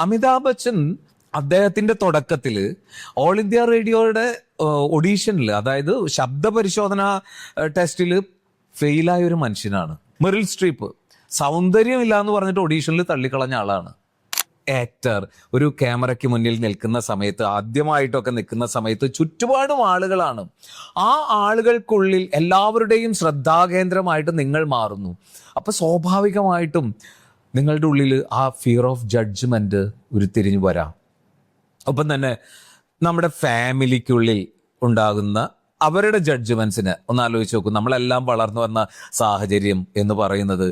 അമിതാഭ് ബച്ചൻ അദ്ദേഹത്തിന്റെ തുടക്കത്തിൽ all India റേഡിയോയുടെ ഒഡീഷനിൽ, അതായത് ശബ്ദ പരിശോധന ടെസ്റ്റിൽ ഫെയിലായ ഒരു മനുഷ്യനാണ്. മെറിൽ സ്ട്രീപ്പ് സൗന്ദര്യമില്ല എന്ന് പറഞ്ഞിട്ട് ഒഡീഷനിൽ തള്ളിക്കളഞ്ഞ ആളാണ്. ആക്ടർ ഒരു ക്യാമറയ്ക്ക് മുന്നിൽ നിൽക്കുന്ന സമയത്ത്, ആദ്യമായിട്ടൊക്കെ നിൽക്കുന്ന സമയത്ത് ചുറ്റുപാടും ആളുകളാണ്. ആ ആളുകൾക്കുള്ളിൽ എല്ലാവരുടെയും ശ്രദ്ധാകേന്ദ്രമായിട്ട് നിങ്ങൾ മാറുന്നു. അപ്പോൾ സ്വാഭാവികമായിട്ടും നിങ്ങളുടെ ഉള്ളിൽ ആ ഫിയർ ഓഫ് ജഡ്ജ്മെന്റ് ഉരുത്തിരിഞ്ഞു വരാം. ഒപ്പം തന്നെ നമ്മുടെ ഫാമിലിക്കുള്ളിൽ ഉണ്ടാകുന്ന അവരുടെ ജഡ്ജ്മെന്റ്സിന് ഒന്ന് ആലോചിച്ച് നോക്കും. നമ്മളെല്ലാം വളർന്നു വന്ന സാഹചര്യം എന്ന് പറയുന്നത്,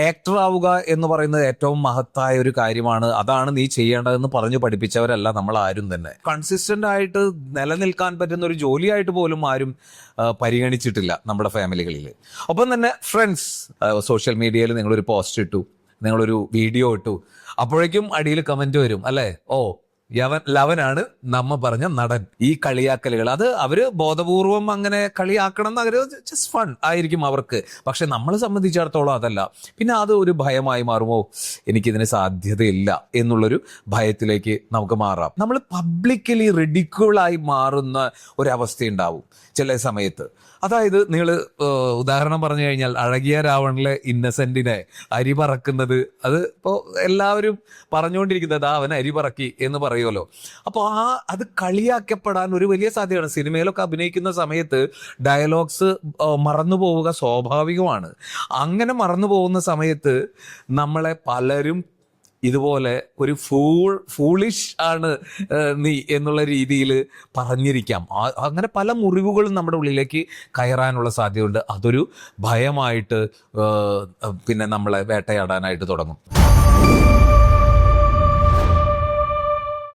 ആക്ടർ ആവുക എന്ന് പറയുന്നത് ഏറ്റവും മഹത്തായ ഒരു കാര്യമാണ്, അതാണ് നീ ചെയ്യേണ്ടതെന്ന് പറഞ്ഞു പഠിപ്പിച്ചവരല്ല നമ്മൾ ആരും തന്നെ. കൺസിസ്റ്റന്റ് ആയിട്ട് നിലനിൽക്കാൻ പറ്റുന്ന ഒരു ജോലിയായിട്ട് പോലും ആരും പരിഗണിച്ചിട്ടില്ല നമ്മുടെ ഫാമിലികളിൽ. ഒപ്പം തന്നെ ഫ്രണ്ട്സ്, സോഷ്യൽ മീഡിയയിൽ നിങ്ങളൊരു പോസ്റ്റ് ഇട്ടു, നിങ്ങളൊരു വീഡിയോ ഇട്ടു, അപ്പോഴേക്കും അടിയിൽ കമന്റ് വരും അല്ലേ, ഓ ലവനാണ് നമ്മ പറഞ്ഞ നടൻ. ഈ കളിയാക്കലുകൾ അത് അവര് ബോധപൂർവം അങ്ങനെ കളിയാക്കണം എന്ന് അവര് ജസ്റ്റ് ഫൺ ആയിരിക്കും അവർക്ക്. പക്ഷെ നമ്മളെ സംബന്ധിച്ചിടത്തോളം അതല്ല. പിന്നെ അത് ഒരു ഭയമായി മാറുമോ, എനിക്കിതിന് സാധ്യതയില്ല എന്നുള്ളൊരു ഭയത്തിലേക്ക് നമുക്ക് മാറാം. നമ്മൾ പബ്ലിക്കലി റിഡിക്യൂളായി മാറുന്ന ഒരവസ്ഥയുണ്ടാവും ചില സമയത്ത്. അതായത് നിങ്ങൾ ഉദാഹരണം പറഞ്ഞു കഴിഞ്ഞാൽ അഴകിയ രാവണിലെ ഇന്നസെന്റിനെ അരി പറക്കുന്നത്, അത് ഇപ്പോൾ എല്ലാവരും പറഞ്ഞുകൊണ്ടിരിക്കുന്നത് അവൻ അരി പറക്കി എന്ന് പറയുമല്ലോ. അപ്പോൾ അത് കളിയാക്കപ്പെടാൻ ഒരു വലിയ സാധ്യതയാണ്. സിനിമയിലൊക്കെ അഭിനയിക്കുന്ന സമയത്ത് ഡയലോഗ്സ് മറന്നു പോവുക സ്വാഭാവികമാണ്. അങ്ങനെ മറന്നു പോകുന്ന സമയത്ത് നമ്മളെ പലരും ഇതുപോലെ ഒരു ഫൂളിഷ് ആണ് നീ എന്നുള്ള രീതിയിൽ പറഞ്ഞിരിക്കാം. അങ്ങനെ പല മുറിവുകളും നമ്മുടെ ഉള്ളിലേക്ക് കയറാനുള്ള സാധ്യതയുണ്ട്. അതൊരു ഭയമായിട്ട് പിന്നെ നമ്മളെ വേട്ടയാടാനായിട്ട് തുടങ്ങും.